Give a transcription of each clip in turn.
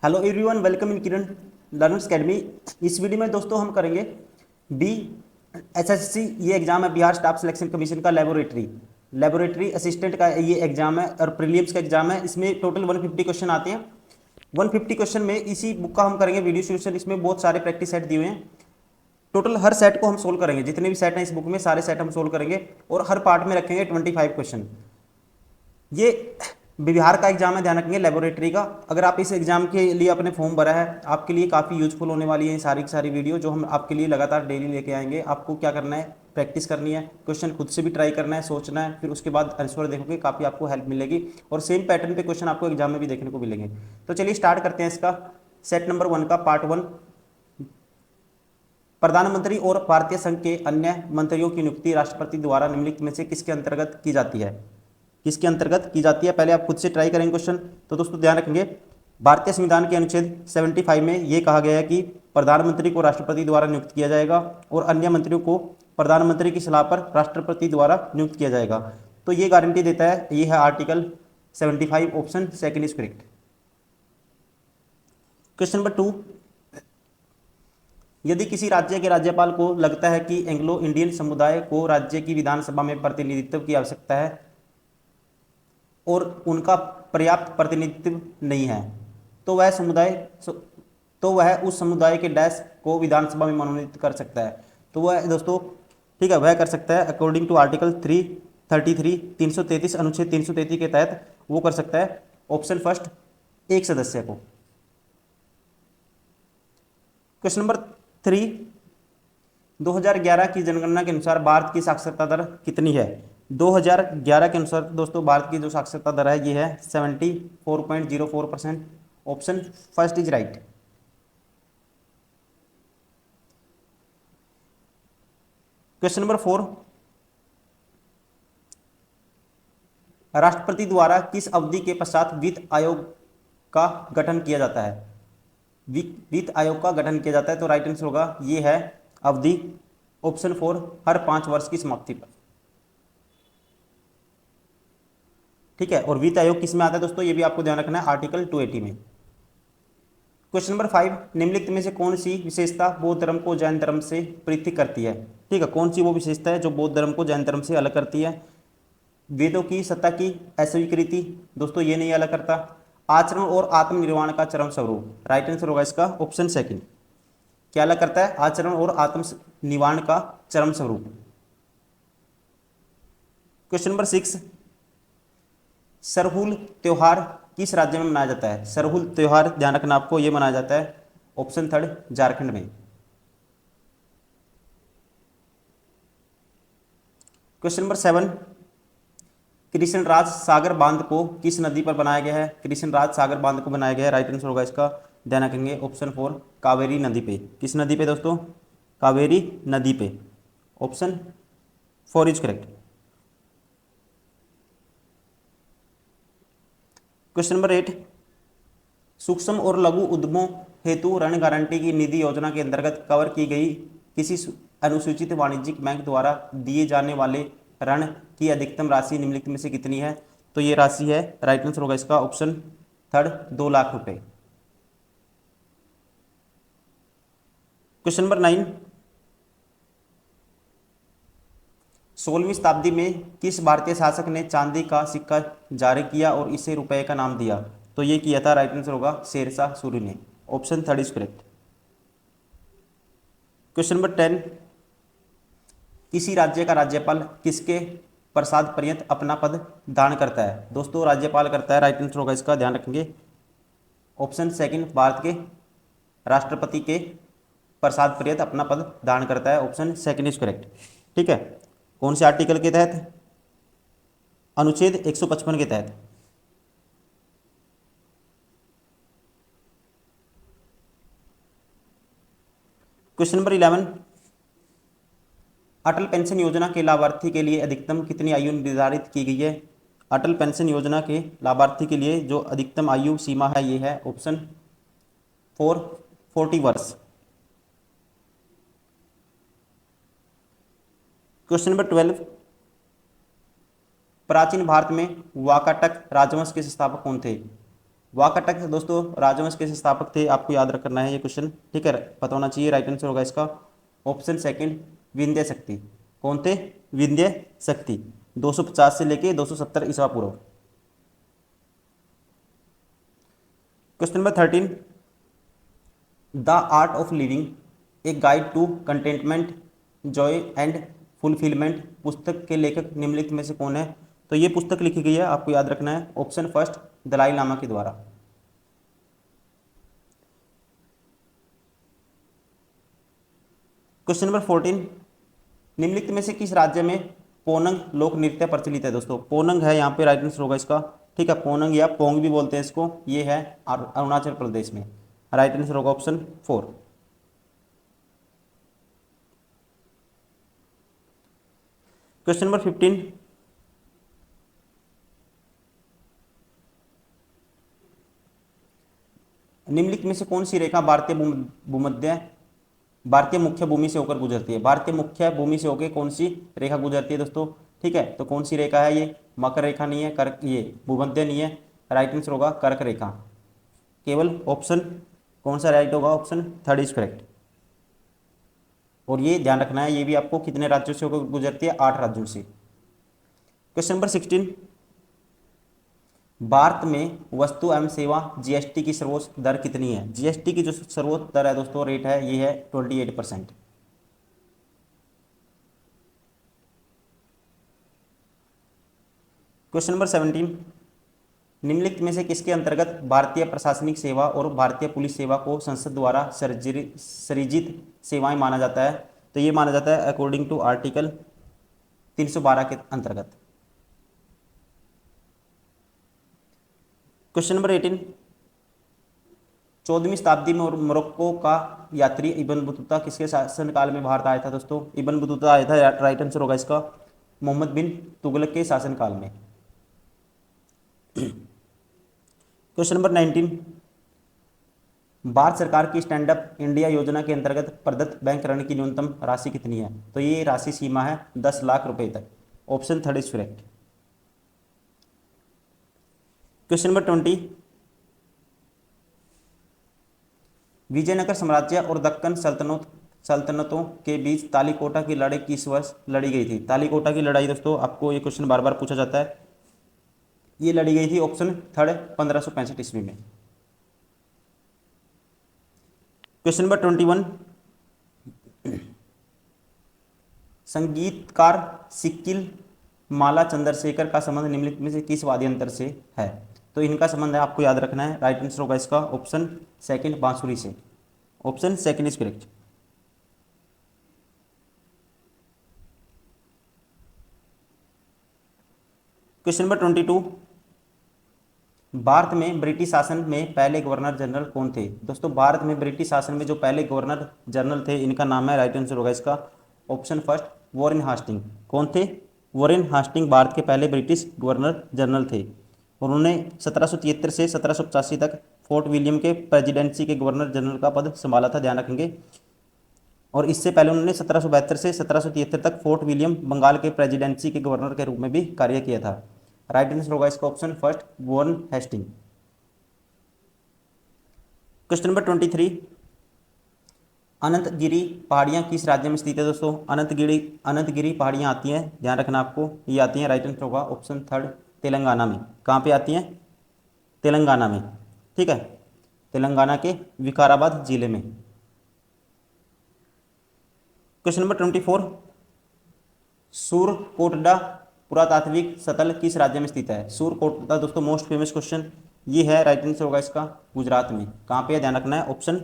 Hello everyone, welcome in Kiran learners academy. इस video में दोस्तों हम करेंगे बी एसएससी, ये एग्जाम है बिहार स्टाफ सिलेक्शन कमीशन का लेबोरेटरी असिस्टेंट का ये एग्जाम है और प्रीलिम्स का एग्जाम है। इसमें टोटल 150 क्वेश्चन आते हैं। 150 क्वेश्चन में इसी बुक का हम करेंगे वीडियो सोल्यूशन। इसमें बहुत सारे प्रैक्टिस सेट दिए हुए हैं। टोटल हर सेट को हम सोल्व करेंगे, जितने भी सेट हैं इस बुक में सारे सेट हम सोल्व करेंगे और हर पार्ट में रखेंगे 25 क्वेश्चन। ये बिहार का एग्जाम है, ध्यान रखेंगे, लेबोरेटरी का। अगर आप इस एग्जाम के लिए अपने फॉर्म भरा है, आपके लिए काफ़ी यूजफुल होने वाली है सारी की सारी वीडियो जो हम आपके लिए लगातार डेली लेके आएंगे। आपको क्या करना है, प्रैक्टिस करनी है, क्वेश्चन खुद से भी ट्राई करना है, सोचना है, फिर उसके बाद आंसर देखोगे, काफ़ी आपको हेल्प मिलेगी और सेम पैटर्न पे क्वेश्चन आपको एग्जाम में भी देखने को मिलेंगे। तो चलिए स्टार्ट करते हैं इसका सेट नंबर 1 का पार्ट 1। प्रधानमंत्री और भारतीय संघ के अन्य मंत्रियों की नियुक्ति राष्ट्रपति द्वारा निम्नलिखित में से किसके अंतर्गत की जाती है? किसके अंतर्गत की जाती है? पहले आप खुद से ट्राई करेंगे क्वेश्चन। तो दोस्तों ध्यान रखेंगे, भारतीय संविधान के अनुच्छेद 75 में यह कहा गया है कि प्रधानमंत्री को राष्ट्रपति द्वारा नियुक्त किया जाएगा और अन्य मंत्रियों को प्रधानमंत्री की सलाह पर राष्ट्रपति द्वारा नियुक्त किया जाएगा। तो ये गारंटी देता है, ये है article 75, option second is correct. Question number 2, यदि किसी राज्य के राज्यपाल को लगता है कि एंग्लो इंडियन समुदाय को राज्य की विधानसभा में प्रतिनिधित्व की आवश्यकता है और उनका पर्याप्त प्रतिनिधित्व नहीं है, तो वह उस समुदाय के डैश को विधानसभा में मनोनीत कर सकता है। तो वह दोस्तों, ठीक है, वह कर सकता है अकॉर्डिंग टू आर्टिकल 333 333 अनुच्छेद 333 के तहत वो कर सकता है ऑप्शन फर्स्ट, एक सदस्य को। क्वेश्चन नंबर 3, 2011 की जनगणना के अनुसार भारत की साक्षरता दर कितनी है? 2011 के अनुसार दोस्तों भारत की जो साक्षरता दर है ये है 74.04%, option first is right. Question number 4, राष्ट्रपति द्वारा किस अवधि के पश्चात वित्त आयोग का गठन किया जाता है? वित्त आयोग का गठन किया जाता है, तो राइट आंसर होगा ये है अवधि ऑप्शन 4, हर 5 वर्ष की समाप्ति पर। ठीक है, और वित्त आयोग किस में आता है दोस्तों, ये भी आपको ध्यान रखना है, आर्टिकल 280 में। क्वेश्चन नंबर 5, निम्नलिखित में से कौन सी विशेषता बौद्ध धर्म को जैन धर्म से पृथक करती है? ठीक है, कौन सी वो विशेषता है जो बौद्ध धर्म को जैन धर्म से अलग करती है? वेदों की सत्ता की अस्वीकृति, दोस्तों ये नहीं अलग करता। आचरण और आत्मनिर्वाण का चरम स्वरूप, राइट आंसर होगा इसका ऑप्शन सेकंड। क्या अलग करता है? आचरण और आत्मनिर्वाण का चरम स्वरूप। क्वेश्चन नंबर 6, सरहुल त्योहार किस राज्य में मनाया जाता है? सरहुल त्योहार ध्यान रखना आपको, ये मनाया जाता है ऑप्शन थर्ड, झारखंड में। क्वेश्चन नंबर 7, कृष्णराज सागर बांध को किस नदी पर बनाया गया है? कृष्णराज सागर बांध को बनाया गया है, राइट आंसर होगा इसका, ध्यान रखेंगे ऑप्शन 4, कावेरी नदी पे। किस नदी पे दोस्तों? कावेरी नदी पे, option 4 is correct. Question number 8, सूक्ष्म और लघु उद्यमों हेतु ऋण गारंटी की निधि योजना के अंतर्गत कवर की गई किसी अनुसूचित वाणिज्यिक बैंक द्वारा दिए जाने वाले ऋण की अधिकतम राशि निम्नलिखित में से कितनी है? तो ये राशि है, राइट आंसर होगा इसका ऑप्शन थर्ड, 2 लाख रुपए। क्वेश्चन नंबर 9, 16वीं शताब्दी में किस भारतीय शासक ने चांदी का सिक्का जारी किया और इसे रुपए का नाम दिया? तो ये किया था, राइट आंसर होगा शेरशाह सूरी ने, option third is correct. Question number 10, किसी राज्य का राज्यपाल किसके प्रसाद पर्यंत अपना पद दान करता है? दोस्तों राज्यपाल करता है, राइट आंसर होगा इसका, ध्यान रखेंगे ऑप्शन सेकंड, भारत के राष्ट्रपति के प्रसाद पर्यंत अपना पद दान करता है, ऑप्शन सेकंड इज करेक्ट। ठीक है, कौन से आर्टिकल के तहत? अनुच्छेद 155 के तहत। क्वेश्चन नंबर 11, अटल पेंशन योजना के लाभार्थी के लिए अधिकतम कितनी आयु निर्धारित की गई है? अटल पेंशन योजना के लाभार्थी के लिए जो अधिकतम आयु सीमा है ये है ऑप्शन 4, 40 वर्ष। क्वेश्चन नंबर 12, प्राचीन भारत में वाकाटक राजवंश के संस्थापक कौन थे? वाकाटक दोस्तों राजवंश के स्थापक थे, आपको याद रखना है ये क्वेश्चन, ठीक है, पता होना चाहिए। राइट आंसर होगा इसका ऑप्शन सेकंड विंध्य शक्ति। कौन थे? विंध्य शक्ति, 250 से लेके 270 ईसा पूर्व। Question number 13, the art of living a guide to contentment joy and fulfilment पुस्तक के लेखक निम्नलिखित में से कौन है? तो ये पुस्तक लिखी गई है, आपको याद रखना है, ऑप्शन फर्स्ट दलाई लामा के द्वारा। क्वेश्चन नंबर 14, निम्नलिखित में से किस राज्य में पोनंग लोक नृत्य प्रचलित है? दोस्तों पोनंग है यहाँ पे राइट आंसर होगा इसका, ठीक है, पोनंग या पोंग भी बोलते हैं इसको, ये है अरुणाचल प्रदेश में। राइट आंसर होगा ऑप्शन 4। क्वेश्चन नंबर 15, निम्नलिखित में से कौन सी रेखा भारतीय मुख्य भूमि से होकर गुजरती है? भारतीय मुख्य भूमि से होकर कौन सी रेखा गुजरती है दोस्तों? ठीक है, तो कौन सी रेखा है ये? मकर रेखा नहीं है, कर्क, ये भूमध्य नहीं है, राइट आंसर होगा कर्क रेखा। केवल ऑप्शन कौन सा राइट होगा? Option third is correct. और ये ध्यान रखना है, ये भी आपको कितने राज्यों से होकर गुजरती है? 8 राज्यों से। क्वेश्चन नंबर 16, भारत में वस्तु एवं सेवा जीएसटी की सर्वोच्च दर कितनी है? जीएसटी की जो सर्वोच्च दर है दोस्तों, रेट है, ये है 28%। क्वेश्चन नंबर 17, निम्नलिखित में से किसके अंतर्गत भारतीय प्रशासनिक सेवा और भारतीय पुलिस सेवा को संसद द्वारा सृजित सेवाएं माना जाता है? तो ये माना जाता है अकॉर्डिंग टू आर्टिकल 312 के अंतर्गत। क्वेश्चन नंबर 18, 14वीं शताब्दी में मोरक्को का यात्री इब्न बतूता किसके शासनकाल में भारत आया था? दोस्तों इब्न बतूता आया था, राइट आंसर होगा इसका मोहम्मद बिन तुगलक के शासनकाल में। क्वेश्चन नंबर 19, भारत सरकार की स्टैंड अप इंडिया योजना के अंतर्गत प्रदत्त बैंक ऋण की न्यूनतम राशि कितनी है? तो ये राशि सीमा है 10 लाख रुपए तक। Option third is correct. Question number 20, Vijayanagara साम्राज्य और दक्कन सल्तनतों के बीच तालीकोटा की लड़ाई किस वर्ष लड़ी गई थी? तालीकोटा की लड़ाई दोस्तों, आपको ये क्वेश्चन बार बार पूछा जाता है, ये लड़ी गई थी ऑप्शन थर्ड 1565 ईस्वी में। क्वेश्चन नंबर 21, संगीतकार सिक्किल माला चंद्रशेखर का संबंध निम्नलिखित में से किस वाद्य यंत्र से है? तो इनका संबंध है, आपको याद रखना है, राइट आंसर होगा इसका ऑप्शन सेकंड बांसुरी से। Option second is correct. Question number 22, Bharat में ब्रिटिश शासन में पहले गवर्नर जनरल कौन थे? दोस्तों भारत में ब्रिटिश शासन में जो पहले गवर्नर जनरल थे, इनका नाम है, राइट आंसर होगा इसका ऑप्शन फर्स्ट वॉरेन हास्टिंग। कौन थे? वॉरेन हास्टिंग भारत के पहले ब्रिटिश गवर्नर जनरल थे। उन्होंने 1773 से 1785 तक फोर्ट विलियम के प्रेसिडेंसी के गवर्नर जनरल का पद संभाला था, ध्यान रखेंगे। और इससे पहले उन्होंने 1772 से 1773 तक फोर्ट विलियम बंगाल के प्रेसिडेंसी के गवर्नर के रूप में भी कार्य किया था। राइट आंसर होगा इसका option first Warren Hastings. Question number 23, Anantagiri पहाड़ियाँ किस राज्य में स्थित है? दोस्तों अनंतगिरी पहाड़ियाँ आती हैं, ध्यान रखना आपको, ये आती हैं, राइट आंसर होगा ऑप्शन थर्ड तेलंगाना में। कहाँ पे आती हैं? तेलंगाना में, ठीक है, तेलंगाना के विकाराबाद जिले में। क्वेश्चन नंबर 24, सूरकोटडा पुरातात्विक स्थल किस राज्य में स्थित है? सूरकोटडा दोस्तों मोस्ट फेमस क्वेश्चन, ये है, राइट आंसर होगा इसका गुजरात में। कहाँ पे है? ध्यान रखना है, option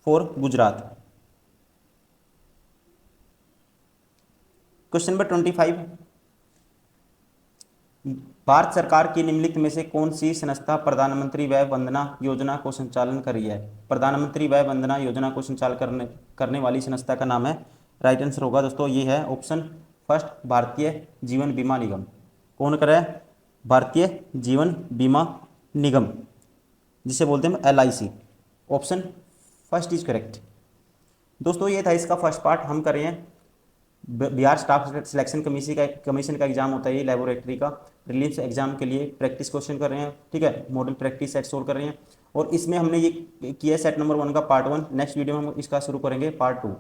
4 Gujarat. Question number 25, Bharat सरकार की निम्नलिखित में से कौन सी संस्था प्रधानमंत्री वय वंदना योजना को संचालन कर रही है? प्रधानमंत्री वय वंदना योजना को संचालन करने वाली संस्था का नाम है, राइट आंसर होगा दोस्तों ये है ऑप्शन फर्स्ट भारतीय जीवन बीमा निगम। कौन कर रहा है? भारतीय जीवन बीमा निगम, जिसे बोलते हैं LIC। Option first is correct. दोस्तों ये था इसका फर्स्ट पार्ट, हम कर रहे हैं बिहार स्टाफ सिलेक्शन कमीशन का एग्जाम होता है ये लेबोरेटरी का। प्रीलिम्स एग्जाम के लिए प्रैक्टिस क्वेश्चन कर रहे हैं, ठीक है, मॉडल प्रैक्टिस सेट सोल्व कर रहे हैं। और इसमें हमने ये किया सेट नंबर 1 का पार्ट 1। नेक्स्ट वीडियो में हम इसका शुरू करेंगे part 2।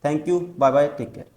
Thank you, bye bye, take care.